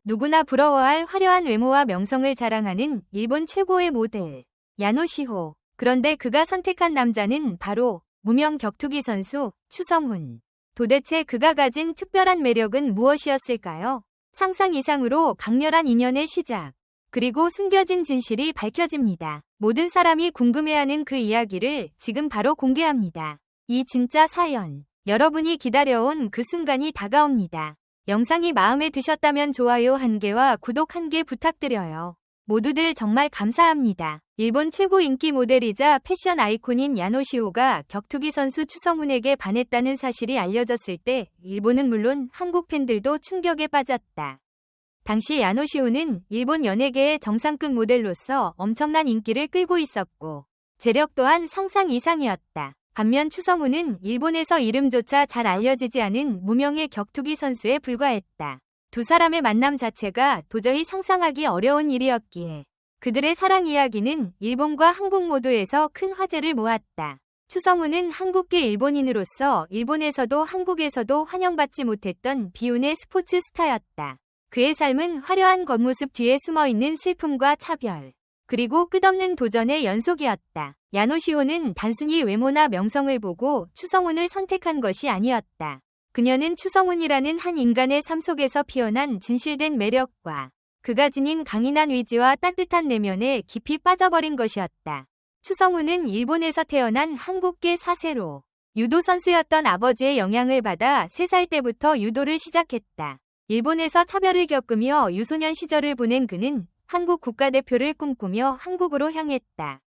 누구나 부러워할 화려한 외모와 명성을 자랑하는 일본 최고의 모델, 야노시호. 그런데 그가 선택한 남자는 바로 무명 격투기 선수 추성훈. 도대체 그가 가진 특별한 매력은 무엇이었을까요? 상상 이상으로 강렬한 인연의 시작. 그리고 숨겨진 진실이 밝혀집니다. 모든 사람이 궁금해하는 그 이야기를 지금 바로 공개합니다. 이 진짜 사연. 여러분이 기다려온 그 순간이 다가옵니다. 영상이 마음에 드셨다면 좋아요 1개와 구독 1개 부탁드려요. 모두들 정말 감사합니다. 일본 최고 인기 모델이자 패션 아이콘인 야노시호가 격투기 선수 추성훈에게 반했다는 사실이 알려졌을 때 일본은 물론 한국 팬들도 충격에 빠졌다. 당시 야노시호는 일본 연예계의 정상급 모델로서 엄청난 인기를 끌고 있었고 재력 또한 상상 이상이었다. 반면 추성훈은 일본에서 이름조차 잘 알려지지 않은 무명의 격투기 선수에 불과했다. 두 사람의 만남 자체가 도저히 상상하기 어려운 일이었기에 그들의 사랑 이야기는 일본과 한국 모두에서 큰 화제를 모았다. 추성훈은 한국계 일본인으로서 일본에서도 한국에서도 환영받지 못했던 비운의 스포츠 스타였다. 그의 삶은 화려한 겉모습 뒤에 숨어있는 슬픔과 차별, 그리고 끝없는 도전의 연속이었다. 야노시호는 단순히 외모나 명성을 보고 추성훈을 선택한 것이 아니었다. 그녀는 추성훈이라는 한 인간의 삶 속에서 피어난 진실된 매력과 그가 지닌 강인한 의지와 따뜻한 내면에 깊이 빠져버린 것이었다. 추성훈은 일본에서 태어난 한국계 사세로 유도 선수였던 아버지의 영향을 받아 3살 때부터 유도를 시작했다. 일본에서 차별을 겪으며 유소년 시절을 보낸 그는 한국 국가대표를 꿈꾸며 한국으로 향했다.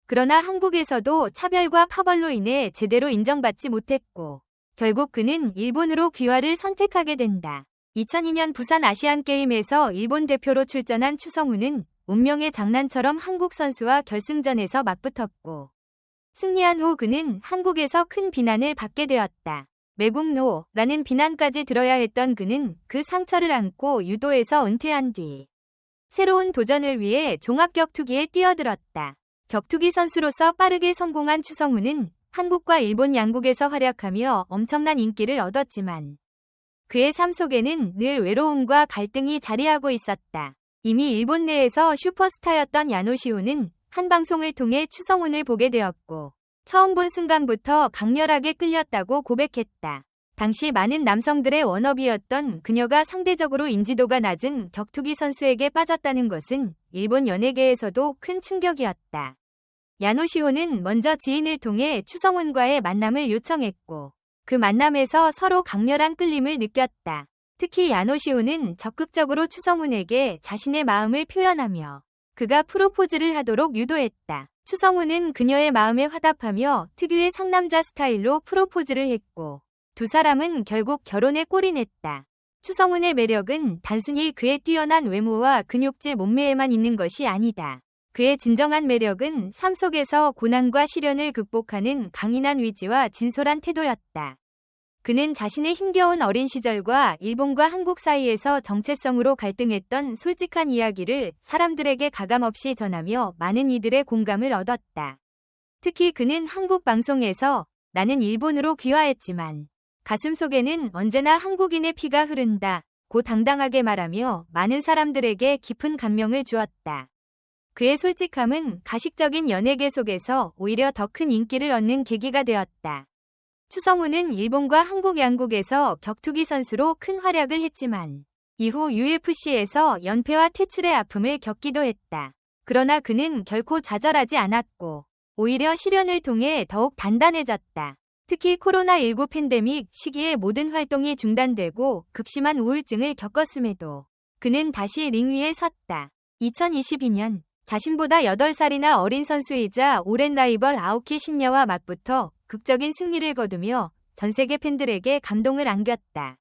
그러나 한국에서도 차별과 파벌로 인해 제대로 인정받지 못했고 결국 그는 일본으로 귀화를 선택하게 된다. 2002년 부산 아시안게임에서 일본 대표로 출전한 추성훈은 운명의 장난처럼 한국 선수와 결승전에서 맞붙었고 승리한 후 그는 한국에서 큰 비난을 받게 되었다. 매국노라는 비난까지 들어야 했던 그는 그 상처를 안고 유도에서 은퇴한 뒤 새로운 도전을 위해 종합격투기에 뛰어들었다. 격투기 선수로서 빠르게 성공한 추성훈은 한국과 일본 양국에서 활약하며 엄청난 인기를 얻었지만 그의 삶 속에는 늘 외로움과 갈등이 자리하고 있었다. 이미 일본 내에서 슈퍼스타였던 야노시호는 한 방송을 통해 추성훈을 보게 되었고 처음 본 순간부터 강렬하게 끌렸다고 고백했다. 당시 많은 남성들의 워너비였던 그녀가 상대적으로 인지도가 낮은 격투기 선수에게 빠졌다는 것은 일본 연예계에서도 큰 충격이었다. 야노시호는 먼저 지인을 통해 추성훈과의 만남을 요청했고 그 만남에서 서로 강렬한 끌림을 느꼈다. 특히 야노시호는 적극적으로 추성훈에게 자신의 마음을 표현하며 그가 프로포즈를 하도록 유도했다. 추성훈은 그녀의 마음에 화답하며 특유의 상남자 스타일로 프로포즈를 했고 두 사람은 결국 결혼에 골인했다. 추성훈의 매력은 단순히 그의 뛰어난 외모와 근육질 몸매에만 있는 것이 아니다. 그의 진정한 매력은 삶 속에서 고난과 시련을 극복하는 강인한 의지와 진솔한 태도였다. 그는 자신의 힘겨운 어린 시절과 일본과 한국 사이에서 정체성으로 갈등했던 솔직한 이야기를 사람들에게 가감없이 전하며 많은 이들의 공감을 얻었다. 특히 그는 한국 방송에서 나는 일본으로 귀화했지만 가슴속에는 언제나 한국인의 피가 흐른다 고 당당하게 말하며 많은 사람들에게 깊은 감명을 주었다. 그의 솔직함은 가식적인 연예계 속에서 오히려 더 큰 인기를 얻는 계기가 되었다. 추성훈은 일본과 한국 양국에서 격투기 선수로 큰 활약을 했지만 이후 UFC에서 연패와 퇴출의 아픔을 겪기도 했다. 그러나 그는 결코 좌절하지 않았고 오히려 시련을 통해 더욱 단단해졌다. 특히 코로나19 팬데믹 시기에 모든 활동이 중단되고 극심한 우울증을 겪었음에도 그는 다시 링 위에 섰다. 2022년 자신보다 8살이나 어린 선수이자 오랜 라이벌 아오키 신야와 맞붙어 극적인 승리를 거두며 전세계 팬들에게 감동을 안겼다.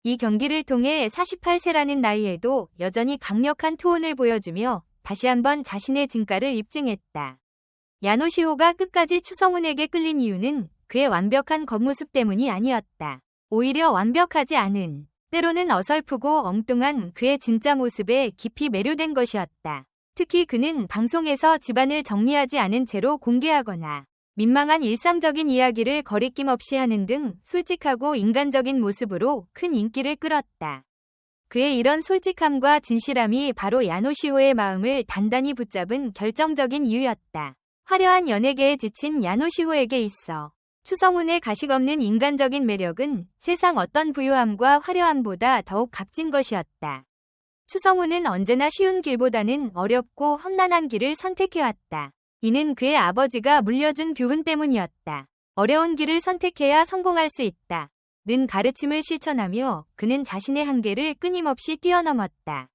이 경기를 통해 48세라는 나이에도 여전히 강력한 투혼을 보여주며 다시 한번 자신의 진가를 입증했다. 야노시호가 끝까지 추성훈에게 끌린 이유는 그의 완벽한 겉모습 때문이 아니었다. 오히려 완벽하지 않은, 때로는 어설프고 엉뚱한 그의 진짜 모습에 깊이 매료된 것이었다. 특히 그는 방송에서 집안을 정리하지 않은 채로 공개하거나 민망한 일상적인 이야기를 거리낌 없이 하는 등 솔직하고 인간적인 모습으로 큰 인기를 끌었다. 그의 이런 솔직함과 진실함이 바로 야노시호의 마음을 단단히 붙잡은 결정적인 이유였다. 화려한 연예계에 지친 야노시호에게 있어 추성훈의 가식 없는 인간적인 매력은 세상 어떤 부유함과 화려함보다 더욱 값진 것이었다. 추성훈은 언제나 쉬운 길보다는 어렵고 험난한 길을 선택해왔다. 이는 그의 아버지가 물려준 교훈 때문이었다. 어려운 길을 선택해야 성공할 수 있다. 는 가르침을 실천하며 그는 자신의 한계를 끊임없이 뛰어넘었다.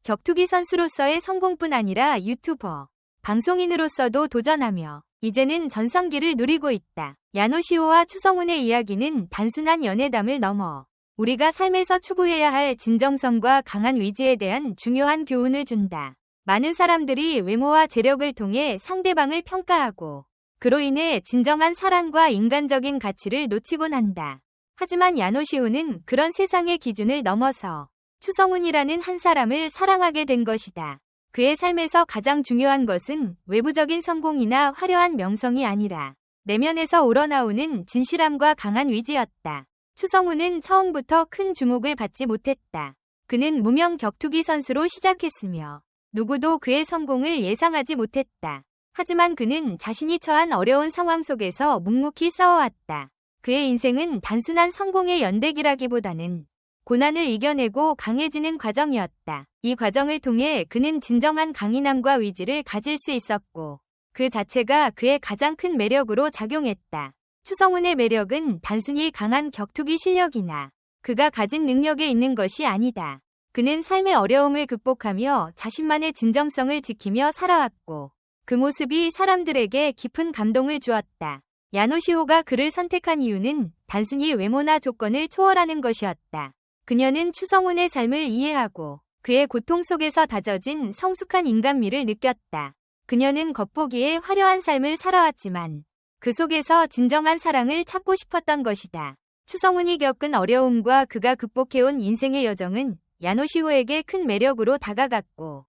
격투기 선수로서의 성공뿐 아니라 유튜버, 방송인으로서도 도전하며 이제는 전성기를 누리고 있다. 야노시호와 추성훈의 이야기는 단순한 연애담을 넘어 우리가 삶에서 추구해야 할 진정성과 강한 의지에 대한 중요한 교훈을 준다. 많은 사람들이 외모와 재력을 통해 상대방을 평가하고 그로 인해 진정한 사랑과 인간적인 가치를 놓치곤 한다. 하지만 야노시호는 그런 세상의 기준을 넘어서 추성훈이라는 한 사람을 사랑하게 된 것이다. 그의 삶에서 가장 중요한 것은 외부적인 성공이나 화려한 명성이 아니라 내면에서 우러나오는 진실함과 강한 의지였다. 추성훈은 처음부터 큰 주목을 받지 못했다. 그는 무명 격투기 선수로 시작했으며 누구도 그의 성공을 예상하지 못했다. 하지만 그는 자신이 처한 어려운 상황 속에서 묵묵히 싸워왔다. 그의 인생은 단순한 성공의 연대기라기보다는 고난을 이겨내고 강해지는 과정이었다. 이 과정을 통해 그는 진정한 강인함과 의지를 가질 수 있었고 그 자체가 그의 가장 큰 매력으로 작용했다. 추성훈의 매력은 단순히 강한 격투기 실력이나 그가 가진 능력에 있는 것이 아니다. 그는 삶의 어려움을 극복하며 자신만의 진정성을 지키며 살아왔고 그 모습이 사람들에게 깊은 감동을 주었다. 야노시호가 그를 선택한 이유는 단순히 외모나 조건을 초월하는 것이었다. 그녀는 추성훈의 삶을 이해하고 그의 고통 속에서 다져진 성숙한 인간미를 느꼈다. 그녀는 겉보기에 화려한 삶을 살아왔지만 그 속에서 진정한 사랑을 찾고 싶었던 것이다. 추성훈이 겪은 어려움과 그가 극복해온 인생의 여정은 야노시호에게 큰 매력으로 다가갔고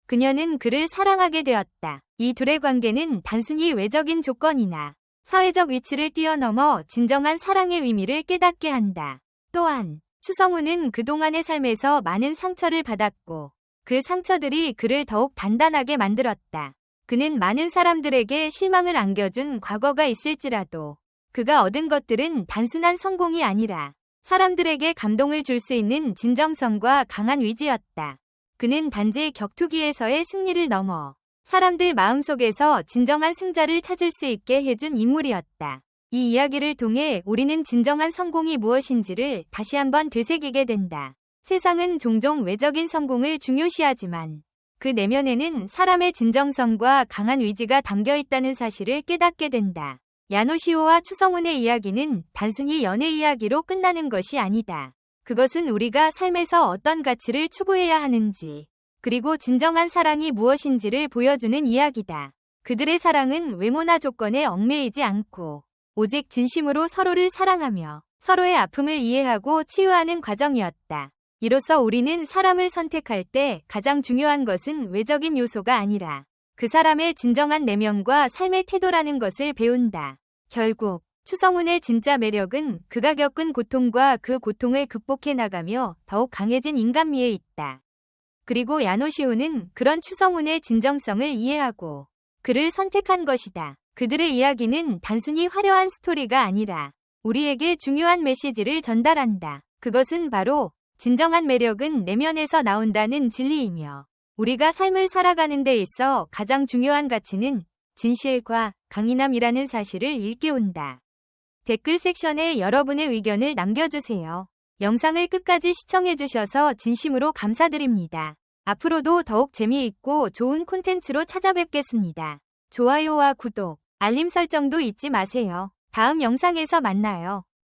그녀는 그를 사랑하게 되었다. 이 둘의 관계는 단순히 외적인 조건이나 사회적 위치를 뛰어넘어 진정한 사랑의 의미를 깨닫게 한다. 또한 추성훈은 그동안의 삶에서 많은 상처를 받았고 그 상처들이 그를 더욱 단단하게 만들었다. 그는 많은 사람들에게 실망을 안겨준 과거가 있을지라도 그가 얻은 것들은 단순한 성공이 아니라 사람들에게 감동을 줄 수 있는 진정성과 강한 의지였다. 그는 단지 격투기에서의 승리를 넘어 사람들 마음속에서 진정한 승자를 찾을 수 있게 해준 인물이었다. 이 이야기를 통해 우리는 진정한 성공이 무엇인지를 다시 한번 되새기게 된다. 세상은 종종 외적인 성공을 중요시하지만 그 내면에는 사람의 진정성과 강한 의지가 담겨 있다는 사실을 깨닫게 된다. 야노시호와 추성훈의 이야기는 단순히 연애 이야기로 끝나는 것이 아니다. 그것은 우리가 삶에서 어떤 가치를 추구해야 하는지 그리고 진정한 사랑이 무엇인지를 보여주는 이야기다. 그들의 사랑은 외모나 조건에 얽매이지 않고 오직 진심으로 서로를 사랑하며 서로의 아픔을 이해하고 치유하는 과정이었다. 이로써 우리는 사람을 선택할 때 가장 중요한 것은 외적인 요소가 아니라 그 사람의 진정한 내면과 삶의 태도라는 것을 배운다. 결국 추성훈의 진짜 매력은 그가 겪은 고통과 그 고통을 극복해 나가며 더욱 강해진 인간미에 있다. 그리고 야노시호는 그런 추성훈의 진정성을 이해하고 그를 선택한 것이다. 그들의 이야기는 단순히 화려한 스토리가 아니라 우리에게 중요한 메시지를 전달한다. 그것은 바로 진정한 매력은 내면에서 나온다는 진리이며 우리가 삶을 살아가는 데 있어 가장 중요한 가치는 진실과 강인함이라는 사실을 일깨운다. 댓글 섹션에 여러분의 의견을 남겨주세요. 영상을 끝까지 시청해주셔서 진심으로 감사드립니다. 앞으로도 더욱 재미있고 좋은 콘텐츠로 찾아뵙겠습니다. 좋아요와 구독, 알림 설정도 잊지 마세요. 다음 영상에서 만나요.